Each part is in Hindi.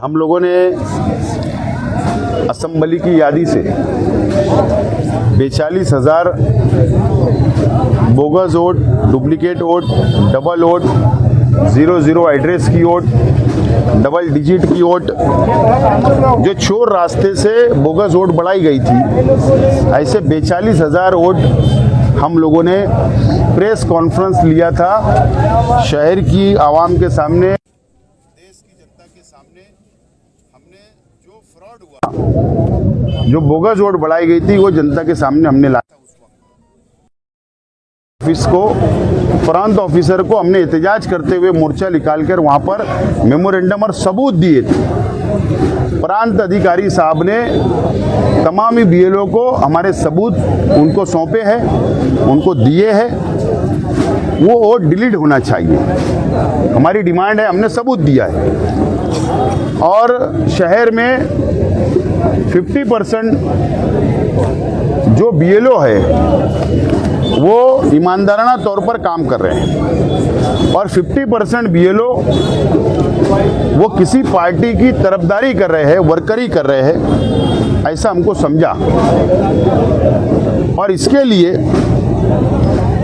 हम लोगों ने असेंबली की यादी से 42,000 bogus vote, duplicate vote, double vote, 00 address की वोट, डबल डिजिट की वोट, जो चोर रास्ते से बोगस वोट बढ़ाई गई थी, ऐसे 42,000 वोट हम लोगों ने प्रेस कॉन्फ्रेंस लिया था शहर की आवाम के सामने, देश की जनता के सामने। हमने जो फ्रॉड हुआ, जो बोगस वोट बढ़ाई गई थी, वो जनता के सामने हमने लाया। उस वक्त ऑफिस को, प्रांत ऑफिसर को हमने एहतजाज करते हुए मोर्चा निकालकर वहां पर मेमोरेंडम और सबूत दिए थे। प्रांत अधिकारी साहब ने तमाम बीएलओ को हमारे सबूत उनको सौंपे हैं, उनको दिए हैं। वो वोट डिलीट होना चाहिए, हमारी डिमांड है, हमने सबूत दिया है। और शहर में 50% जो बीएलओ है वो ईमानदाराना तौर पर काम कर रहे हैं और 50% बीएलओ वो किसी पार्टी की तरफदारी कर रहे हैं, वर्करी कर रहे हैं, ऐसा हमको समझा। और इसके लिए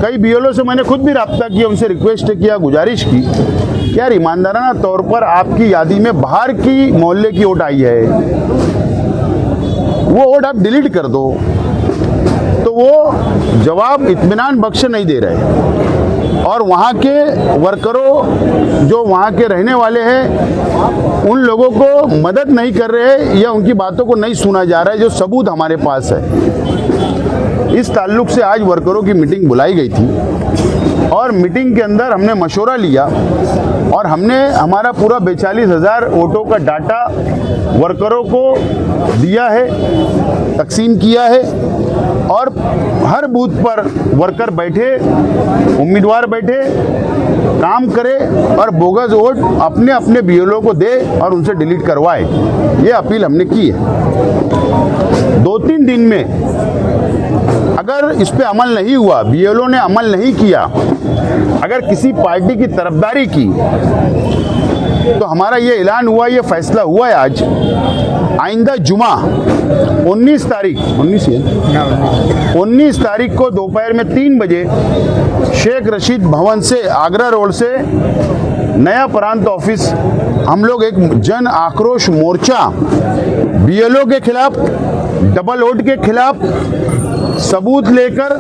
कई बीएलओ से मैंने खुद भी रब्ता किया, उनसे रिक्वेस्ट किया, गुजारिश की कि यार ईमानदाराना तौर पर आपकी यादी में बाहर की मोहल्ले की वोट आई है, वो वोट आप डिलीट कर दो। तो वो जवाब इत्मीनान बख्श नहीं दे रहे और वहाँ के वर्करों जो वहाँ के रहने वाले हैं उन लोगों को मदद नहीं कर रहे या उनकी बातों को नहीं सुना जा रहा है, जो सबूत हमारे पास है। इस ताल्लुक से आज वर्करों की मीटिंग बुलाई गई थी और मीटिंग के अंदर हमने मशवरा लिया और हमने हमारा पूरा 42,000 वोटों का डाटा वर्करों को दिया है, तकसीम किया है। और हर बूथ पर वर्कर बैठे, उम्मीदवार बैठे, काम करे और बोगस वोट अपने अपने बीएलओ को दे और उनसे डिलीट करवाए। ये अपील हमने की है। 2-3 दिन में अगर इस पे अमल नहीं हुआ, बीएलओ ने अमल नहीं किया, अगर किसी पार्टी की तरफदारी की, तो हमारा ये ऐलान हुआ, ये फैसला हुआ है आज, आइंदा जुमा 19 तारीख को दोपहर में 3 बजे शेख रशीद भवन से, आगरा रोड से नया प्रांत ऑफिस, हम लोग एक जन आक्रोश मोर्चा बीएलओ के खिलाफ, डबल वोट के खिलाफ सबूत लेकर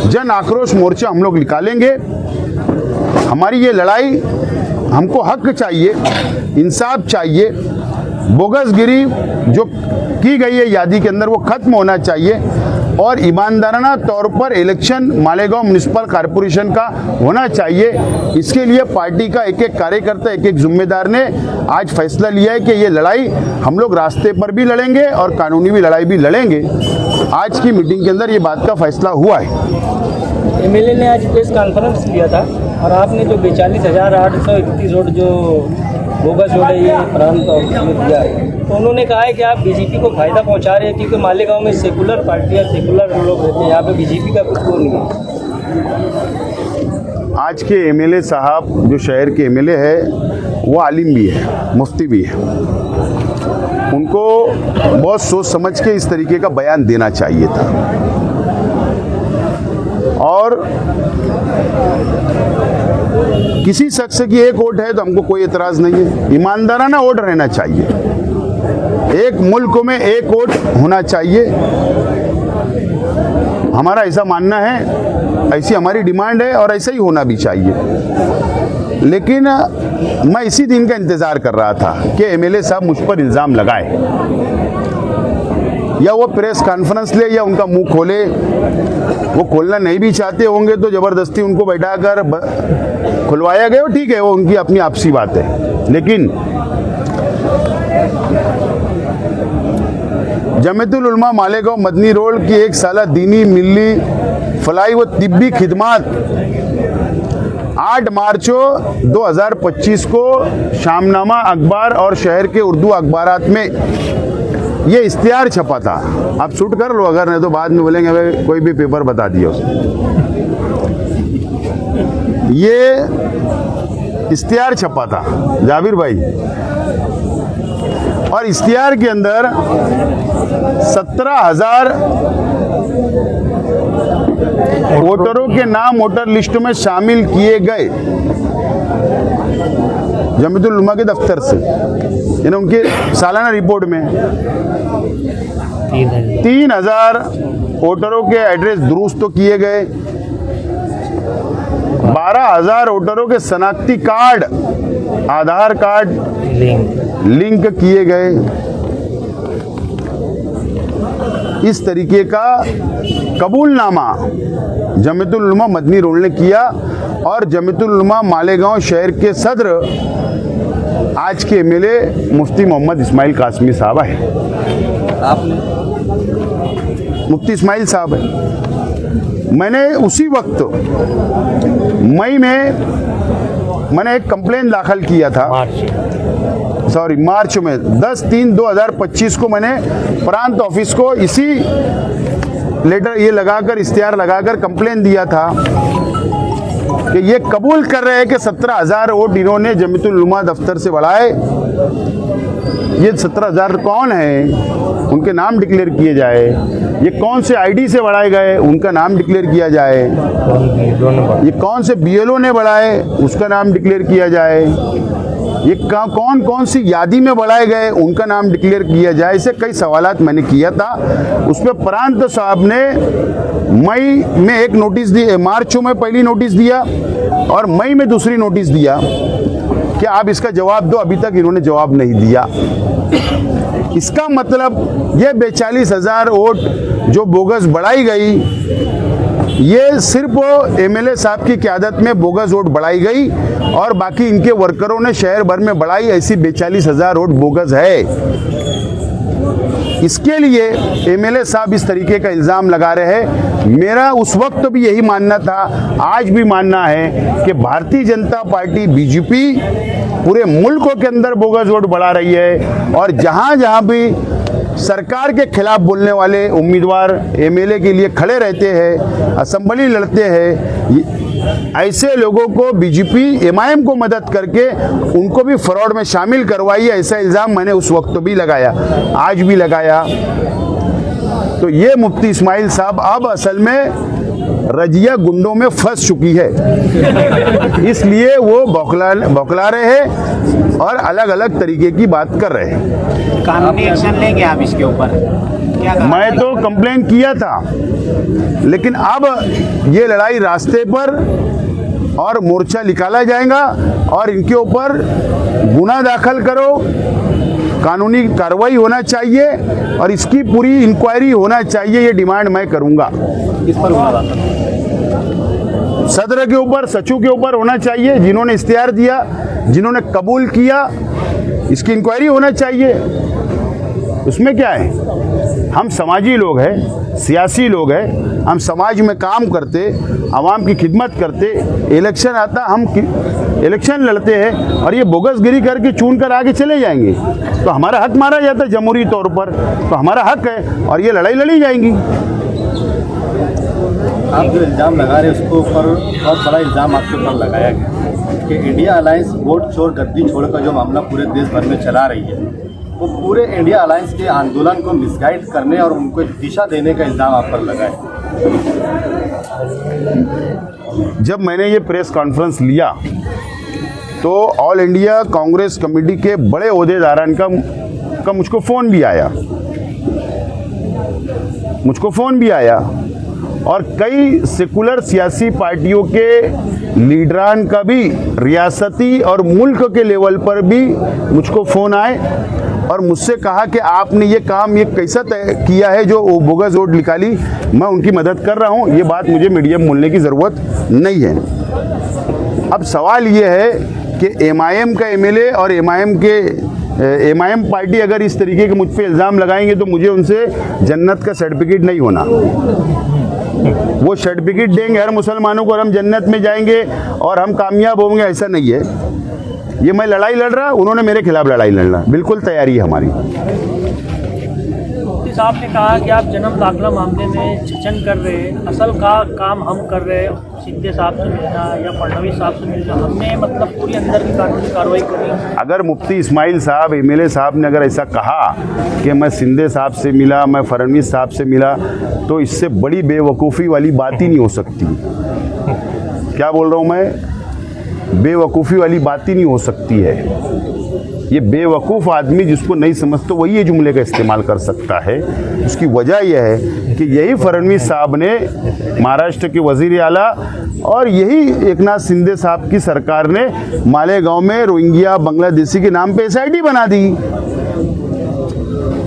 जन आक्रोश मोर्चा हम लोग निकालेंगे। हमारी ये लड़ाई, हमको हक चाहिए, इंसाफ चाहिए, बोगसगिरी जो की गई है यादी के अंदर वो खत्म होना चाहिए और ईमानदाराना तौर पर इलेक्शन मालेगांव म्युनिसिपल कॉरपोरेशन का होना चाहिए। इसके लिए पार्टी का एक एक कार्यकर्ता, एक एक जिम्मेदार ने आज फैसला लिया है कि ये लड़ाई हम लोग रास्ते पर भी लड़ेंगे और कानूनी भी लड़ाई भी लड़ेंगे। आज की मीटिंग के अंदर ये बात का फैसला हुआ है। एमएलए ने आज प्रेस कॉन्फ्रेंस किया था और आपने जो 42,831 वोट जो बोगस वोट है ये प्रांत ऑफिस में दिया है, तो उन्होंने कहा है कि आप बीजेपी को फायदा पहुंचा रहे हैं क्योंकि मालेगांव में सेकुलर पार्टियां, सेकुलर लोग रहते हैं, यहाँ पे बीजेपी का कुछ वो नहीं है। आज के एमएलए साहब, जो शहर के एमएलए है, वो आलिम भी है, मुफ्ती भी है, उनको बहुत सोच समझ के इस तरीके का बयान देना चाहिए था। और किसी शख्स की एक वोट है तो हमको कोई एतराज़ नहीं है, ईमानदाराना वोट रहना चाहिए, एक मुल्क में एक वोट होना चाहिए, हमारा ऐसा मानना है, ऐसी हमारी डिमांड है और ऐसा ही होना भी चाहिए। लेकिन मैं इसी दिन का इंतज़ार कर रहा था कि एमएलए साहब मुझ पर इल्ज़ाम लगाए, या वो प्रेस कॉन्फ्रेंस ले या उनका मुंह खोले। वो खोलना नहीं भी चाहते होंगे तो ज़बरदस्ती उनको बैठाकर खुलवाया गया, ठीक है, वो उनकी अपनी आपसी बात है। लेकिन जमीयतुल उलमा मालेगांव मदनी रोड की 1 साला दीनी, मिली, फलाई व तिब्बी खिदमात 8 मार्च 2025 को शामनामा अखबार और शहर के उर्दू अखबारात में ये इश्तिहार छपा था। आप शूट कर लो, अगर नहीं तो बाद में बोलेंगे भाई कोई भी पेपर बता दिया उसने। ये इश्तिहार छपा था जाबिर भाई, और इश्तिहार के अंदर 17,000 वोटरों के नाम वोटर लिस्ट में शामिल किए गए जमीयतुल उलमा के दफ्तर से, यानी उनके सालाना रिपोर्ट में 3,000 वोटरों के एड्रेस दुरुस्त तो किए गए, 12,000 वोटरों के शनाख्ती कार्ड, आधार कार्ड लिंक किए गए। इस तरीके का कबूलनामा जमीयतुल उलमा मदनी रोड ने किया और जमीयतुल उलमा मालेगांव शहर के सदर आज के एमएलए मुफ्ती मोहम्मद इस्माइल कासमी साहब है। आपने मुफ्ती इस्माइल साहब है। मैंने उसी वक्त मई में मैंने एक कंप्लेन दाखिल किया था, मार्च में 10/3/2025 को मैंने प्रांत ऑफिस को इसी लेटर ये लगाकर इश्तिहार लगाकर कंप्लेन दिया था कि ये कबूल कर रहे हैं कि 17,000 वोट इन्होंने जमीयतुल उलमा दफ्तर से बढ़ाए। ये 17,000 कौन है, उनके नाम डिक्लेयर किए जाए। ये कौन से आईडी से बढ़ाए गए, उनका नाम डिक्लेयर किया जाए। ये कौन से बीएलओ ने बढ़ाए, उसका नाम डिक्लेयर किया जाए। ये कौन कौन सी यादी में बढ़ाए गए, उनका नाम डिक्लेयर किया जाए। ऐसे कई सवालात मैंने किया था। उस पर प्रांत साहब ने मई में एक नोटिस दी, मार्च में पहली नोटिस दिया और मई में दूसरी नोटिस दिया कि आप इसका जवाब दो। अभी तक इन्होंने जवाब नहीं दिया। इसका मतलब ये 42,000 वोट जो बोगस बढ़ाई गई, ये सिर्फ एमएलए साहब की क़यादत में बोगस वोट बढ़ाई गई और बाकी इनके वर्करों ने शहर भर में बढ़ाई, ऐसी 42,000 वोट बोगस है। इसके लिए एमएलए साहब इस तरीके का इल्ज़ाम लगा रहे हैं। मेरा उस वक्त भी यही मानना था, आज भी मानना है कि भारतीय जनता पार्टी बीजेपी पूरे मुल्क के अंदर बोगस वोट बढ़ा रही है और जहां जहां भी सरकार के खिलाफ बोलने वाले उम्मीदवार एमएलए के लिए खड़े रहते हैं, असेंबली लड़ते हैं, ऐसे लोगों को बीजेपी एमआईएम को मदद करके उनको भी फ्रॉड में शामिल करवाई है। ऐसा इल्ज़ाम मैंने उस वक्त भी लगाया, आज भी लगाया। तो ये मुफ्ती इस्माइल साहब अब असल में रजिया गुंडों में फंस चुकी है, इसलिए वो बौखला रहे हैं और अलग अलग तरीके की बात कर रहे हैं। कानूनी एक्शन लेंगे आप इसके ऊपर? क्या मैं तो कंप्लेन किया था, लेकिन अब ये लड़ाई रास्ते पर और मोर्चा निकाला जाएगा और इनके ऊपर गुना दाखिल करो, कानूनी कार्रवाई होना चाहिए और इसकी पूरी इंक्वायरी होना चाहिए। ये डिमांड मैं करूंगा। किस पर होना दाखिल? सदर के ऊपर, सचिव के ऊपर होना चाहिए। जिन्होंने इश्तिहार दिया, जिन्होंने कबूल किया, इसकी इंक्वायरी होना चाहिए। उसमें क्या है, हम समाजी लोग हैं, सियासी लोग हैं, हम समाज में काम करते, आवाम की खिदमत करते, इलेक्शन आता हम इलेक्शन लड़ते हैं और ये बोगसगिरी करके चुन कर आगे चले जाएंगे तो हमारा हक मारा जाता है जमहूरी तौर पर, तो हमारा हक है और ये लड़ाई लड़ी जाएंगी। आप जो इल्ज़ाम लगा रहे हैं उसके ऊपर बहुत बड़ा इल्ज़ाम आपके ऊपर लगाया गया कि इंडिया अलायंस वोट चोर गद्दी छोड़ का जो मामला पूरे देश भर में चला रही है, वो पूरे इंडिया अलायंस के आंदोलन को मिसगाइड करने और उनको दिशा देने का इल्ज़ाम आप पर लगा है। जब मैंने ये प्रेस कॉन्फ्रेंस लिया तो ऑल इंडिया कांग्रेस कमेटी के बड़े ओहदेदारान का मुझको फ़ोन भी आया और कई सेकुलर सियासी पार्टियों के लीडरान का भी रियासती और मुल्क के लेवल पर भी मुझको फ़ोन आए और मुझसे कहा कि आपने ये काम ये कैसा तय किया है जो बोगस वोट निकाली, मैं उनकी मदद कर रहा हूँ, ये बात मुझे मीडिया में बोलने की ज़रूरत नहीं है। अब सवाल ये है कि एमआईएम का एमएलए और एमआईएम पार्टी अगर इस तरीके के मुझ पे इल्ज़ाम लगाएंगे तो मुझे उनसे जन्नत का सर्टिफिकेट नहीं होना। वो सर्टिफिकेट देंगे हर मुसलमानों को और हम जन्नत में जाएंगे और हम कामयाब होंगे, ऐसा नहीं है। ये मैं लड़ाई लड़ रहा, उन्होंने मेरे खिलाफ लड़ाई लड़ना, बिल्कुल तैयारी है हमारी। साहब ने कहा कि आप जन्म दाखिला मामले में छचन कर रहे हैं, असल काम हम कर रहे हैं, शिंदे साहब से मिलना या फडणवीस साहब से मिलना, हमने मतलब पूरी अंदर की कानूनी कार्रवाई करी। अगर मुफ्ती इस्माइल साहब एमएलए साहब ने अगर ऐसा कहा कि मैं शिंदे साहब से मिला, मैं फडणवीस साहब से मिला, तो इससे बड़ी बेवकूफ़ी वाली बात ही नहीं हो सकती। क्या बोल रहा हूँ मैं? बेवकूफ़ी वाली बात ही नहीं हो सकती है। ये बेवकूफ़ आदमी जिसको नहीं समझते वही ये जुमले का इस्तेमाल कर सकता है। उसकी वजह यह है कि यही फडणवीस साहब ने, महाराष्ट्र के वज़ीर आला, और यही एकनाथ शिंदे साहब की सरकार ने मालेगांव में रोहिंग्या बांग्लादेशी के नाम पे SIT बना दी।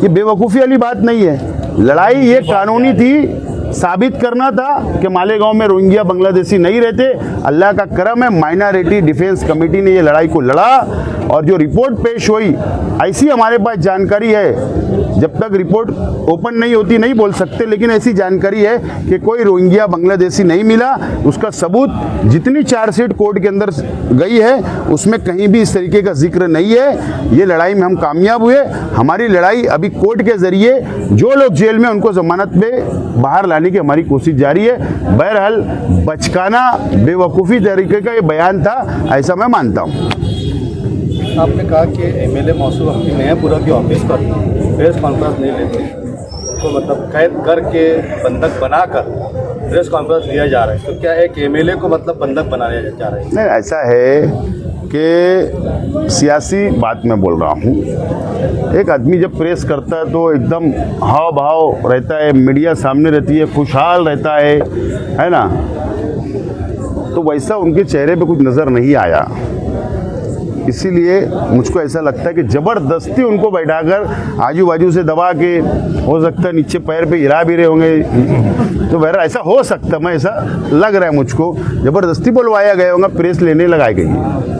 ये बेवकूफ़ी वाली बात नहीं है। लड़ाई ये कानूनी थी, साबित करना था कि मालेगांव में रोहिंग्या बांग्लादेशी नहीं रहते। अल्लाह का करम है, माइनॉरिटी डिफेंस कमेटी ने ये लड़ाई को लड़ा और जो रिपोर्ट पेश हुई, ऐसी हमारे पास जानकारी है, जब तक रिपोर्ट ओपन नहीं होती नहीं बोल सकते, लेकिन ऐसी जानकारी है कि कोई रोहिंग्या बांग्लादेशी नहीं मिला। उसका सबूत जितनी चार्जशीट कोर्ट के अंदर गई है उसमें कहीं भी इस तरीके का जिक्र नहीं है। ये लड़ाई में हम कामयाब हुए। हमारी लड़ाई अभी कोर्ट के जरिए जो लोग जेल में उनको जमानत पे बाहर लाने की हमारी कोशिश जारी है। बहरहाल बचकाना बेवकूफ़ी तरीके का ये बयान था, ऐसा मैं मानता हूँ। आपने कहा कि एमएलए मौसूफ अपनी नयापुरा के ऑफिस पर प्रेस कॉन्फ्रेंस नहीं लेते, तो मतलब कैद करके बंधक बनाकर प्रेस कॉन्फ्रेंस लिया जा रहा है, तो क्या एक एमएलए को मतलब बंधक बनाया जा रहा है? नहीं, ऐसा है कि सियासी बात मैं बोल रहा हूँ। एक आदमी जब प्रेस करता है तो एकदम हाव भाव रहता है, मीडिया सामने रहती है, खुशहाल रहता है ना, तो वैसा उनके चेहरे पे कुछ नज़र नहीं आया। इसीलिए मुझको ऐसा लगता है कि ज़बरदस्ती उनको बैठाकर आजू बाजू से दबा के, हो सकता है नीचे पैर पे हिला भी रहे होंगे, तो वैसा ऐसा हो सकता है, मैं ऐसा लग रहा है मुझको, ज़बरदस्ती बुलवाया गया होगा, प्रेस लेने लगाई गई है।